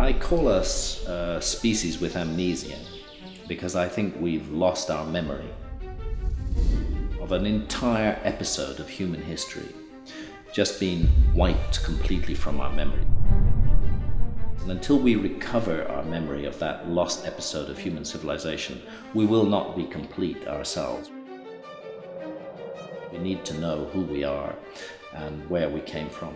I call us a species with amnesia because I think we've lost our memory of an entire episode of human history just being wiped completely from our memory. And until we recover our memory of that lost episode of human civilization, we will not be complete ourselves. We need to know who we are and where we came from.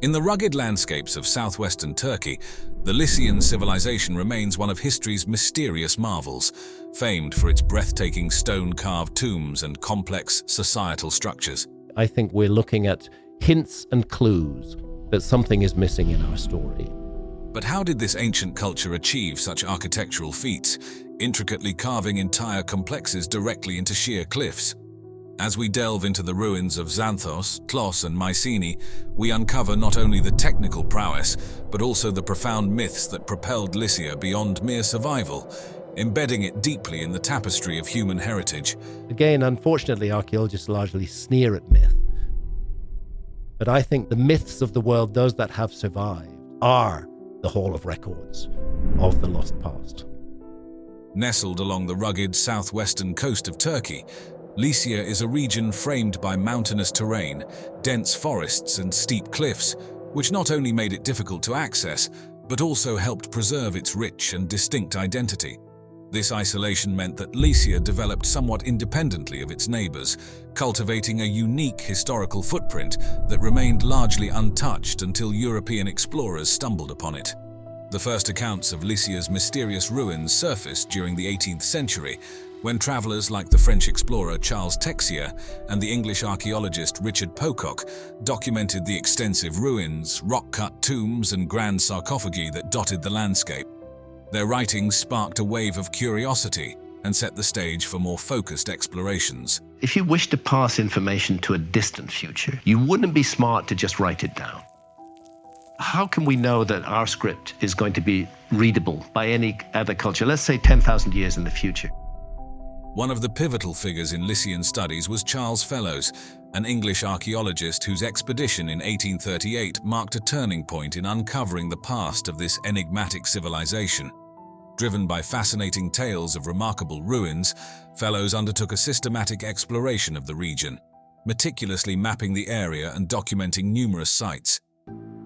In the rugged landscapes of southwestern Turkey, the Lycian civilization remains one of history's mysterious marvels, famed for its breathtaking stone-carved tombs and complex societal structures. I think we're looking at hints and clues that something is missing in our story. But how did this ancient culture achieve such architectural feats, intricately carving entire complexes directly into sheer cliffs? As we delve into the ruins of Xanthos, Tlos, and Mycenae, we uncover not only the technical prowess, but also the profound myths that propelled Lycia beyond mere survival, embedding it deeply in the tapestry of human heritage. Again, unfortunately, archaeologists largely sneer at myth. But I think the myths of the world, those that have survived, are the Hall of Records of the lost past. Nestled along the rugged southwestern coast of Turkey, Lycia is a region framed by mountainous terrain, dense forests and steep cliffs, which not only made it difficult to access, but also helped preserve its rich and distinct identity. This isolation meant that Lycia developed somewhat independently of its neighbors, cultivating a unique historical footprint that remained largely untouched until European explorers stumbled upon it. The first accounts of Lycia's mysterious ruins surfaced during the 18th century, when travelers like the French explorer Charles Texier and the English archaeologist Richard Pocock documented the extensive ruins, rock-cut tombs, and grand sarcophagi that dotted the landscape. Their writings sparked a wave of curiosity and set the stage for more focused explorations. If you wish to pass information to a distant future, you wouldn't be smart to just write it down. How can we know that our script is going to be readable by any other culture, let's say 10,000 years in the future? One of the pivotal figures in Lycian studies was Charles Fellows, an English archaeologist whose expedition in 1838 marked a turning point in uncovering the past of this enigmatic civilization. Driven by fascinating tales of remarkable ruins, Fellows undertook a systematic exploration of the region, meticulously mapping the area and documenting numerous sites.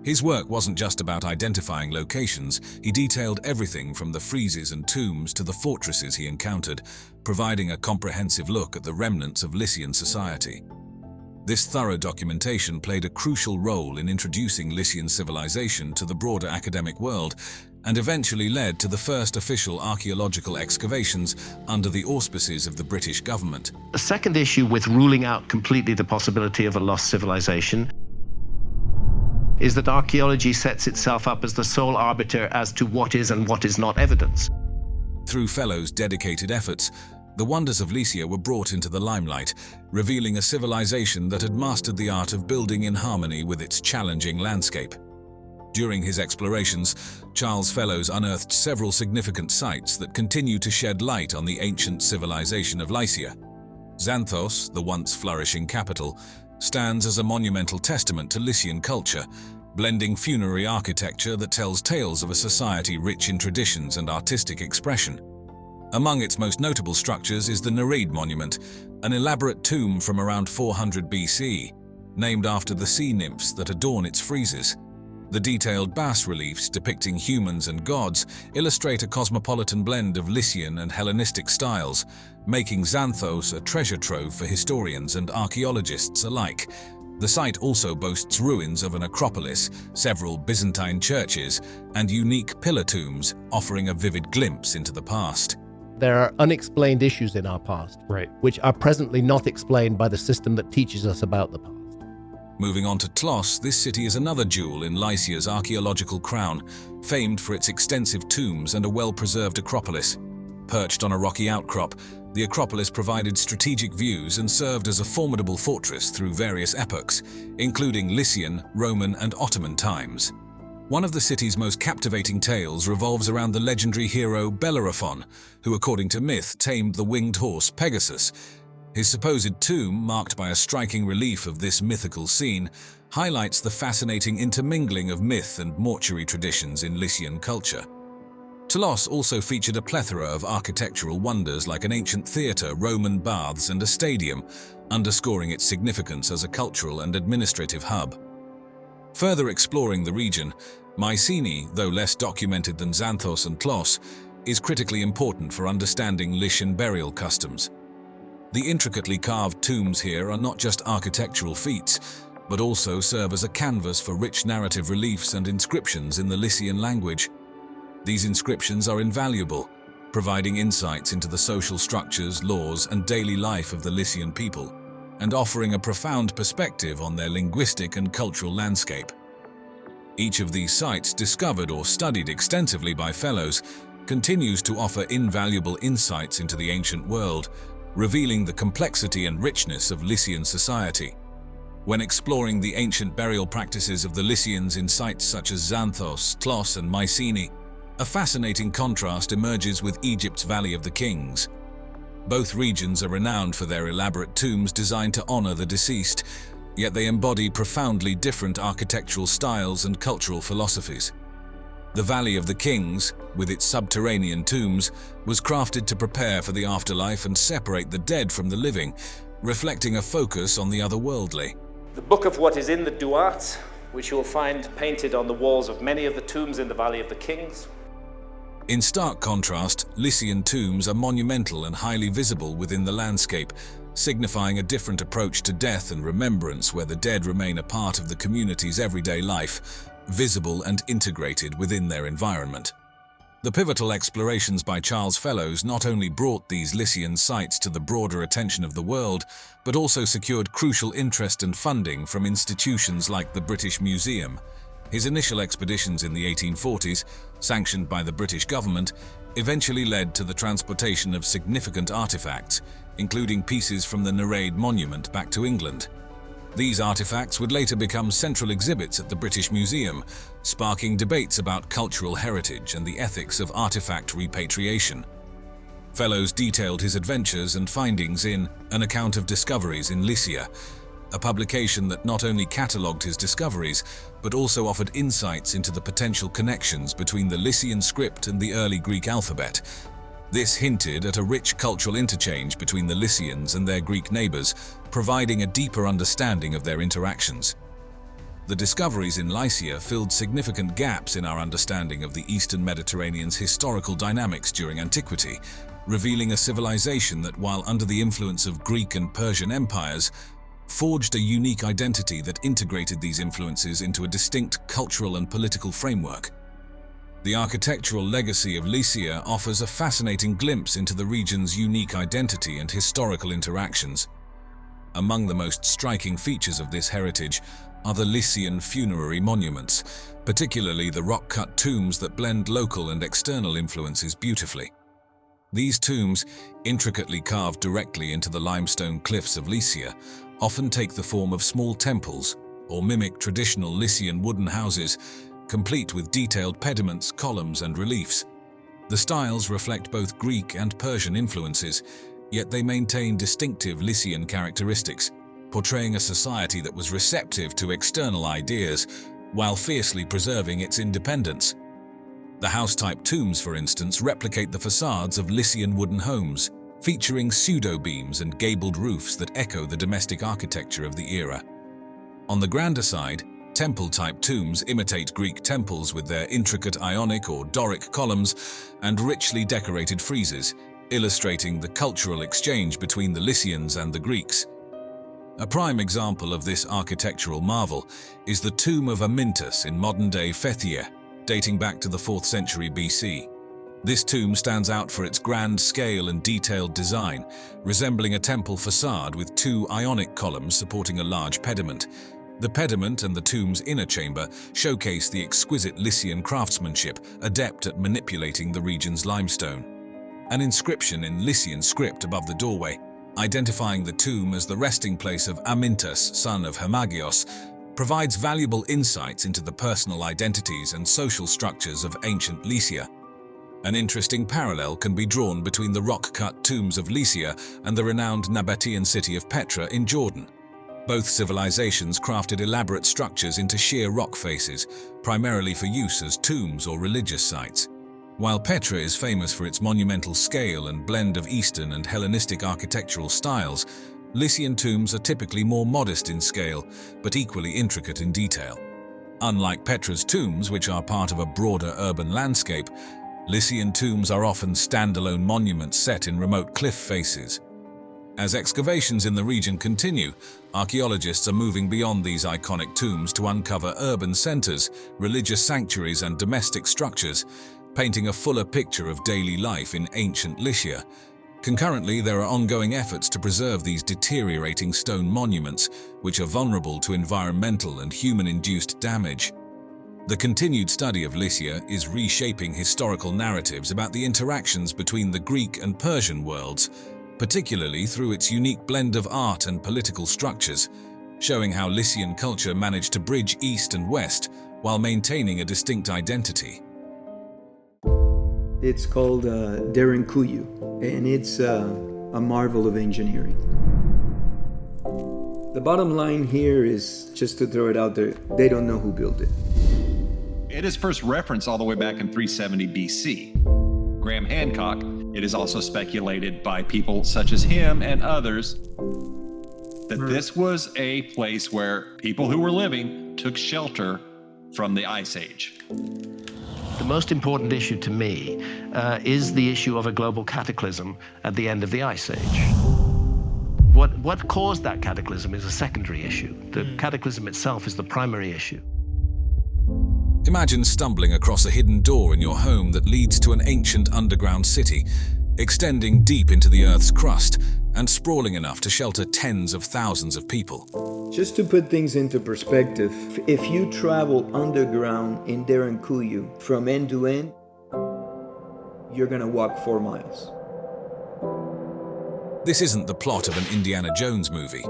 His work wasn't just about identifying locations, he detailed everything from the friezes and tombs to the fortresses he encountered, providing a comprehensive look at the remnants of Lycian society. This thorough documentation played a crucial role in introducing Lycian civilization to the broader academic world and eventually led to the first official archaeological excavations under the auspices of the British government. The second issue with ruling out completely the possibility of a lost civilization is that archaeology sets itself up as the sole arbiter as to what is and what is not evidence. Through Fellows' dedicated efforts, the wonders of Lycia were brought into the limelight, revealing a civilization that had mastered the art of building in harmony with its challenging landscape. During his explorations, Charles Fellows unearthed several significant sites that continue to shed light on the ancient civilization of Lycia. Xanthos, the once flourishing capital, stands as a monumental testament to Lycian culture, blending funerary architecture that tells tales of a society rich in traditions and artistic expression. Among its most notable structures is the Nereid monument, an elaborate tomb from around 400 BC, named after the sea nymphs that adorn its friezes. The detailed bas-reliefs depicting humans and gods illustrate a cosmopolitan blend of Lycian and Hellenistic styles, making Xanthos a treasure trove for historians and archaeologists alike. The site also boasts ruins of an acropolis, several Byzantine churches, and unique pillar tombs, offering a vivid glimpse into the past. There are unexplained issues in our past, which are presently not explained by the system that teaches us about the past. Moving on to Tlos, this city is another jewel in Lycia's archaeological crown, famed for its extensive tombs and a well-preserved acropolis. Perched on a rocky outcrop, the acropolis provided strategic views and served as a formidable fortress through various epochs, including Lycian, Roman, and Ottoman times. One of the city's most captivating tales revolves around the legendary hero Bellerophon, who, according to myth, tamed the winged horse Pegasus. His supposed tomb, marked by a striking relief of this mythical scene, highlights the fascinating intermingling of myth and mortuary traditions in Lycian culture. Telos also featured a plethora of architectural wonders like an ancient theatre, Roman baths, and a stadium, underscoring its significance as a cultural and administrative hub. Further exploring the region, Mycenae, though less documented than Xanthos and Tlos, is critically important for understanding Lycian burial customs. The intricately carved tombs here are not just architectural feats, but also serve as a canvas for rich narrative reliefs and inscriptions in the Lycian language. These inscriptions are invaluable, providing insights into the social structures, laws, and daily life of the Lycian people, and offering a profound perspective on their linguistic and cultural landscape. Each of these sites, discovered or studied extensively by fellows, continues to offer invaluable insights into the ancient world, revealing the complexity and richness of Lycian society. When exploring the ancient burial practices of the Lycians in sites such as Xanthos, Tlos, and Mycenae, a fascinating contrast emerges with Egypt's Valley of the Kings. Both regions are renowned for their elaborate tombs designed to honor the deceased, yet they embody profoundly different architectural styles and cultural philosophies. The Valley of the Kings, with its subterranean tombs, was crafted to prepare for the afterlife and separate the dead from the living, reflecting a focus on the otherworldly. The Book of What is in the Duat, which you will find painted on the walls of many of the tombs in the Valley of the Kings. In stark contrast, Lycian tombs are monumental and highly visible within the landscape, signifying a different approach to death and remembrance where the dead remain a part of the community's everyday life, visible and integrated within their environment. The pivotal explorations by Charles Fellows not only brought these Lycian sites to the broader attention of the world, but also secured crucial interest and funding from institutions like the British Museum. His initial expeditions in the 1840s, sanctioned by the British government, eventually led to the transportation of significant artifacts, including pieces from the Nereid monument back to England. These artifacts would later become central exhibits at the British Museum, sparking debates about cultural heritage and the ethics of artifact repatriation. Fellows detailed his adventures and findings in An Account of Discoveries in Lycia, a publication that not only catalogued his discoveries, but also offered insights into the potential connections between the Lycian script and the early Greek alphabet. This hinted at a rich cultural interchange between the Lycians and their Greek neighbors, providing a deeper understanding of their interactions. The discoveries in Lycia filled significant gaps in our understanding of the Eastern Mediterranean's historical dynamics during antiquity, revealing a civilization that, while under the influence of Greek and Persian empires, forged a unique identity that integrated these influences into a distinct cultural and political framework. The architectural legacy of Lycia offers a fascinating glimpse into the region's unique identity and historical interactions. Among the most striking features of this heritage are the Lycian funerary monuments, particularly the rock-cut tombs that blend local and external influences beautifully. These tombs, intricately carved directly into the limestone cliffs of Lycia, often take the form of small temples or mimic traditional Lycian wooden houses, complete with detailed pediments, columns, and reliefs. The styles reflect both Greek and Persian influences, yet they maintain distinctive Lycian characteristics, portraying a society that was receptive to external ideas while fiercely preserving its independence. The house-type tombs, for instance, replicate the facades of Lycian wooden homes, featuring pseudo-beams and gabled roofs that echo the domestic architecture of the era. On the grander side, temple-type tombs imitate Greek temples with their intricate Ionic or Doric columns and richly decorated friezes, illustrating the cultural exchange between the Lycians and the Greeks. A prime example of this architectural marvel is the tomb of Amyntas in modern-day Phthia, dating back to the 4th century BC. This tomb stands out for its grand scale and detailed design, resembling a temple facade with 2 Ionic columns supporting a large pediment. The pediment and the tomb's inner chamber showcase the exquisite Lycian craftsmanship, adept at manipulating the region's limestone. An inscription in Lycian script above the doorway, identifying the tomb as the resting place of Amyntas, son of Hermagios, provides valuable insights into the personal identities and social structures of ancient Lycia. An interesting parallel can be drawn between the rock-cut tombs of Lycia and the renowned Nabatean city of Petra in Jordan. Both civilizations crafted elaborate structures into sheer rock faces, primarily for use as tombs or religious sites. While Petra is famous for its monumental scale and blend of Eastern and Hellenistic architectural styles, Lycian tombs are typically more modest in scale, but equally intricate in detail. Unlike Petra's tombs, which are part of a broader urban landscape, Lycian tombs are often standalone monuments set in remote cliff faces. As excavations in the region continue, archaeologists are moving beyond these iconic tombs to uncover urban centers, religious sanctuaries, and domestic structures, painting a fuller picture of daily life in ancient Lycia. Concurrently, there are ongoing efforts to preserve these deteriorating stone monuments, which are vulnerable to environmental and human-induced damage. The continued study of Lycia is reshaping historical narratives about the interactions between the Greek and Persian worlds, particularly through its unique blend of art and political structures, showing how Lycian culture managed to bridge East and West while maintaining a distinct identity. It's called Derinkuyu, and it's a marvel of engineering. The bottom line here is, just to throw it out there, they don't know who built it. It is first referenced all the way back in 370 BC. Graham Hancock, it is also speculated by people such as him and others that this was a place where people who were living took shelter from the Ice Age. The most important issue to me is the issue of a global cataclysm at the end of the Ice Age. What caused that cataclysm is a secondary issue. The cataclysm itself is the primary issue. Imagine stumbling across a hidden door in your home that leads to an ancient underground city, extending deep into the Earth's crust and sprawling enough to shelter tens of thousands of people. Just to put things into perspective, if you travel underground in Derinkuyu from end to end, you're gonna walk 4 miles. This isn't the plot of an Indiana Jones movie.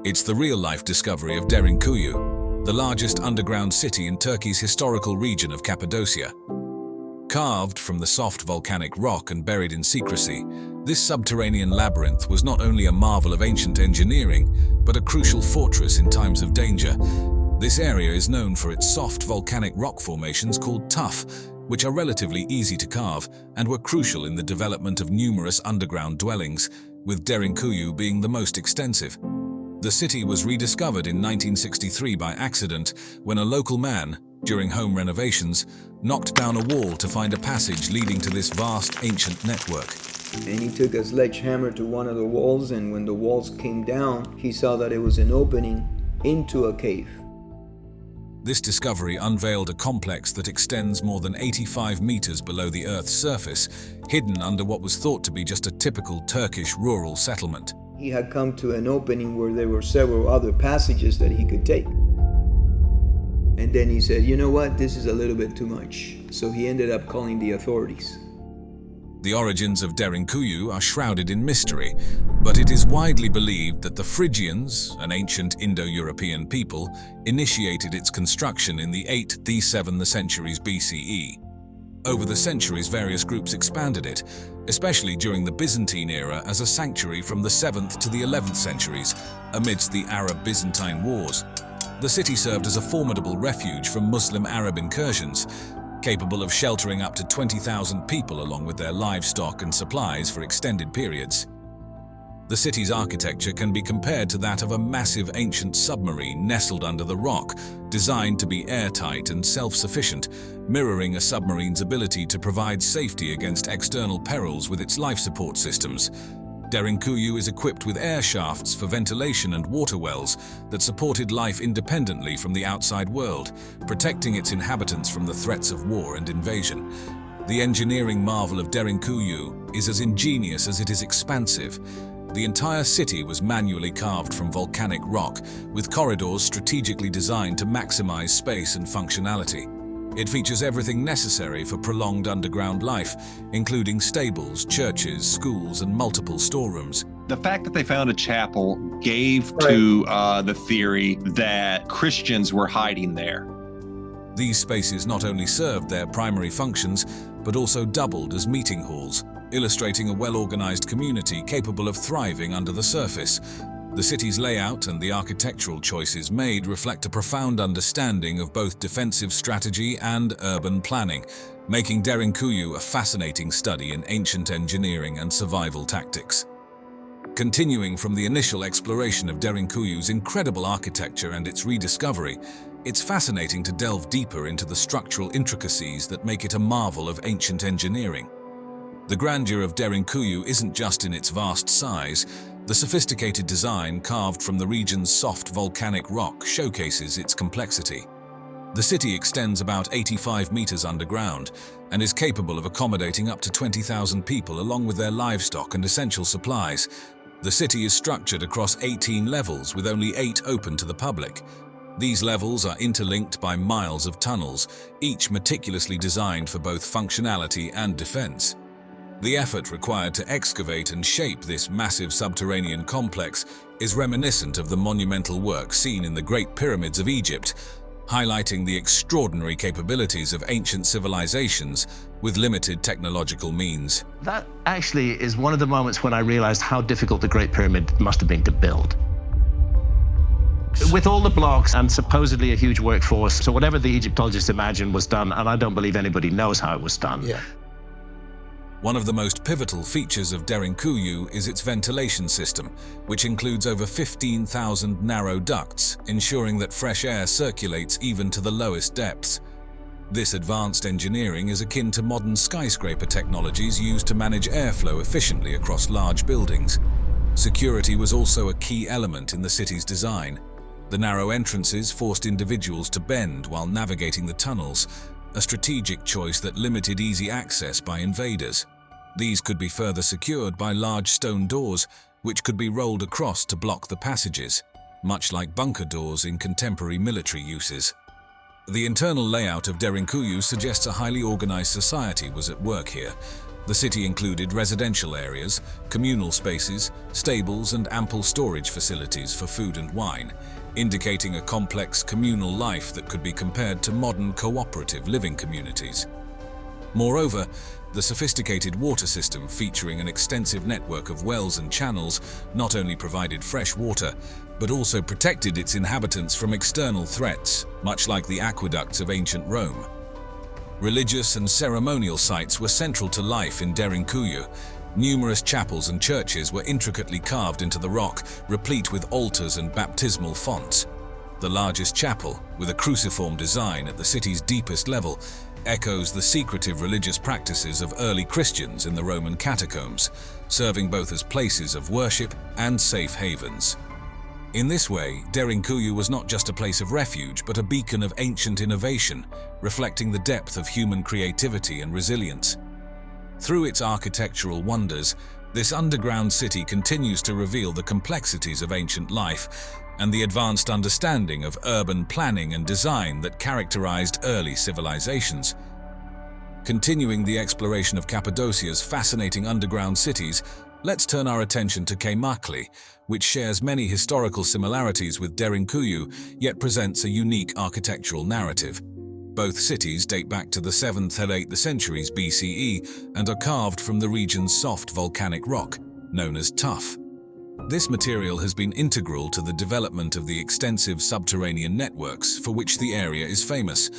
It's the real-life discovery of Derinkuyu, the largest underground city in Turkey's historical region of Cappadocia. Carved from the soft volcanic rock and buried in secrecy, this subterranean labyrinth was not only a marvel of ancient engineering, but a crucial fortress in times of danger. This area is known for its soft volcanic rock formations called tuff, which are relatively easy to carve and were crucial in the development of numerous underground dwellings, with Derinkuyu being the most extensive. The city was rediscovered in 1963 by accident when a local man, during home renovations, knocked down a wall to find a passage leading to this vast ancient network. And he took a sledgehammer to one of the walls, and when the walls came down, he saw that it was an opening into a cave. This discovery unveiled a complex that extends more than 85 meters below the Earth's surface, hidden under what was thought to be just a typical Turkish rural settlement. He had come to an opening where there were several other passages that he could take. And then he said, you know what, this is a little bit too much. So he ended up calling the authorities. The origins of Derinkuyu are shrouded in mystery, but it is widely believed that the Phrygians, an ancient Indo-European people, initiated its construction in the 8th–7th centuries BCE. Over the centuries, various groups expanded it, especially during the Byzantine era as a sanctuary from the 7th to the 11th centuries, amidst the Arab-Byzantine wars. The city served as a formidable refuge from Muslim-Arab incursions, capable of sheltering up to 20,000 people along with their livestock and supplies for extended periods. The city's architecture can be compared to that of a massive ancient submarine nestled under the rock, designed to be airtight and self-sufficient, mirroring a submarine's ability to provide safety against external perils with its life support systems. Derinkuyu is equipped with air shafts for ventilation and water wells that supported life independently from the outside world, protecting its inhabitants from the threats of war and invasion. The engineering marvel of Derinkuyu is as ingenious as it is expansive. The entire city was manually carved from volcanic rock, with corridors strategically designed to maximize space and functionality. It features everything necessary for prolonged underground life, including stables, churches, schools, and multiple storerooms. The fact that they found a chapel gave to the theory that Christians were hiding there. These spaces not only served their primary functions, but also doubled as meeting halls, illustrating a well-organized community capable of thriving under the surface. The city's layout and the architectural choices made reflect a profound understanding of both defensive strategy and urban planning, making Derinkuyu a fascinating study in ancient engineering and survival tactics. Continuing from the initial exploration of Derinkuyu's incredible architecture and its rediscovery, it's fascinating to delve deeper into the structural intricacies that make it a marvel of ancient engineering. The grandeur of Derinkuyu isn't just in its vast size. The sophisticated design carved from the region's soft volcanic rock showcases its complexity. The city extends about 85 meters underground and is capable of accommodating up to 20,000 people along with their livestock and essential supplies. The city is structured across 18 levels with only 8 open to the public. These levels are interlinked by miles of tunnels, each meticulously designed for both functionality and defense. The effort required to excavate and shape this massive subterranean complex is reminiscent of the monumental work seen in the Great Pyramids of Egypt, highlighting the extraordinary capabilities of ancient civilizations with limited technological means. That actually is one of the moments when I realized how difficult the Great Pyramid must have been to build. With all the blocks and supposedly a huge workforce, so whatever the Egyptologists imagined was done, and I don't believe anybody knows how it was done. Yeah. One of the most pivotal features of Derinkuyu is its ventilation system, which includes over 15,000 narrow ducts, ensuring that fresh air circulates even to the lowest depths. This advanced engineering is akin to modern skyscraper technologies used to manage airflow efficiently across large buildings. Security was also a key element in the city's design. The narrow entrances forced individuals to bend while navigating the tunnels, a strategic choice that limited easy access by invaders. These could be further secured by large stone doors, which could be rolled across to block the passages, much like bunker doors in contemporary military uses. The internal layout of Derinkuyu suggests a highly organized society was at work here. The city included residential areas, communal spaces, stables, and ample storage facilities for food and wine, indicating a complex communal life that could be compared to modern cooperative living communities. Moreover, the sophisticated water system featuring an extensive network of wells and channels not only provided fresh water, but also protected its inhabitants from external threats, much like the aqueducts of ancient Rome. Religious and ceremonial sites were central to life in Derinkuyu. Numerous chapels and churches were intricately carved into the rock, replete with altars and baptismal fonts. The largest chapel, with a cruciform design at the city's deepest level, echoes the secretive religious practices of early Christians in the Roman catacombs, serving both as places of worship and safe havens. In this way, Derinkuyu was not just a place of refuge, but a beacon of ancient innovation, reflecting the depth of human creativity and resilience. Through its architectural wonders, this underground city continues to reveal the complexities of ancient life and the advanced understanding of urban planning and design that characterized early civilizations. Continuing the exploration of Cappadocia's fascinating underground cities, let's turn our attention to Kaymakli, which shares many historical similarities with Derinkuyu, yet presents a unique architectural narrative. Both cities date back to the 7th and 8th centuries BCE and are carved from the region's soft volcanic rock, known as tuff. This material has been integral to the development of the extensive subterranean networks for which the area is famous.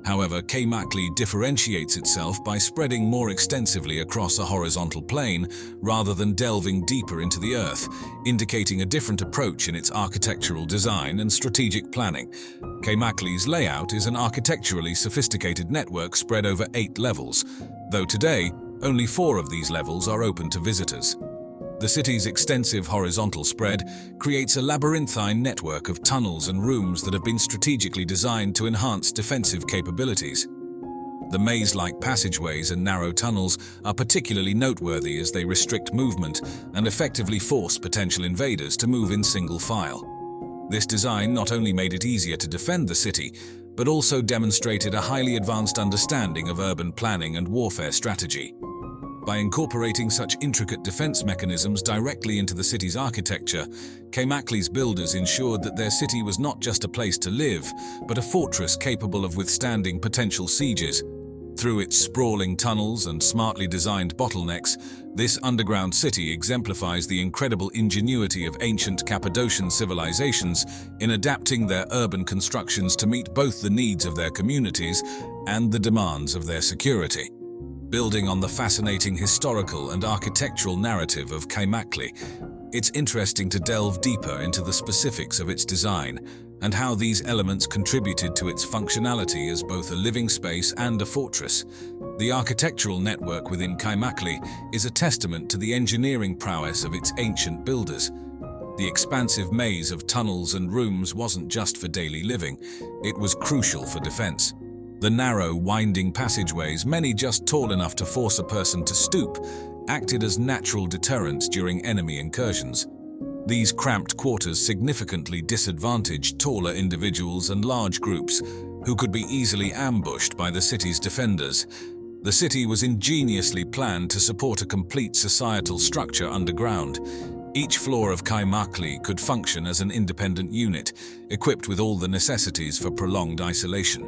However, Kaymakli differentiates itself by spreading more extensively across a horizontal plane rather than delving deeper into the earth, indicating a different approach in its architectural design and strategic planning. Kaymakli's layout is an architecturally sophisticated network spread over 8 levels, though today, only 4 of these levels are open to visitors. The city's extensive horizontal spread creates a labyrinthine network of tunnels and rooms that have been strategically designed to enhance defensive capabilities. The maze-like passageways and narrow tunnels are particularly noteworthy as they restrict movement and effectively force potential invaders to move in single file. This design not only made it easier to defend the city, but also demonstrated a highly advanced understanding of urban planning and warfare strategy. By incorporating such intricate defense mechanisms directly into the city's architecture, Kaymakli's builders ensured that their city was not just a place to live, but a fortress capable of withstanding potential sieges. Through its sprawling tunnels and smartly designed bottlenecks, this underground city exemplifies the incredible ingenuity of ancient Cappadocian civilizations in adapting their urban constructions to meet both the needs of their communities and the demands of their security. Building on the fascinating historical and architectural narrative of Kaymakli, it's interesting to delve deeper into the specifics of its design and how these elements contributed to its functionality as both a living space and a fortress. The architectural network within Kaymakli is a testament to the engineering prowess of its ancient builders. The expansive maze of tunnels and rooms wasn't just for daily living, it was crucial for defense. The narrow, winding passageways, many just tall enough to force a person to stoop, acted as natural deterrents during enemy incursions. These cramped quarters significantly disadvantaged taller individuals and large groups who could be easily ambushed by the city's defenders. The city was ingeniously planned to support a complete societal structure underground. Each floor of Kaymakli could function as an independent unit, equipped with all the necessities for prolonged isolation.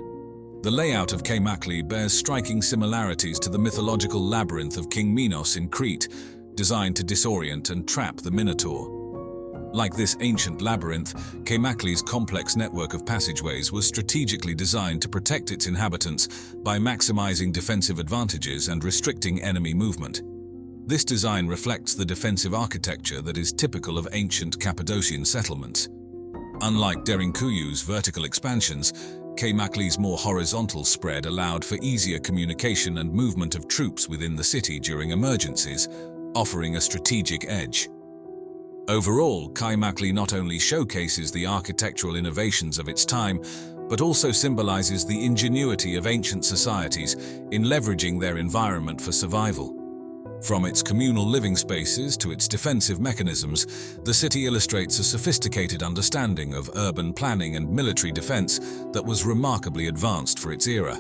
The layout of Kaymakli bears striking similarities to the mythological labyrinth of King Minos in Crete, designed to disorient and trap the Minotaur. Like this ancient labyrinth, Kaymakli's complex network of passageways was strategically designed to protect its inhabitants by maximizing defensive advantages and restricting enemy movement. This design reflects the defensive architecture that is typical of ancient Cappadocian settlements. Unlike Derinkuyu's vertical expansions, Kaymakli's more horizontal spread allowed for easier communication and movement of troops within the city during emergencies, offering a strategic edge. Overall, Kaymakli not only showcases the architectural innovations of its time, but also symbolizes the ingenuity of ancient societies in leveraging their environment for survival. From its communal living spaces to its defensive mechanisms, the city illustrates a sophisticated understanding of urban planning and military defense that was remarkably advanced for its era.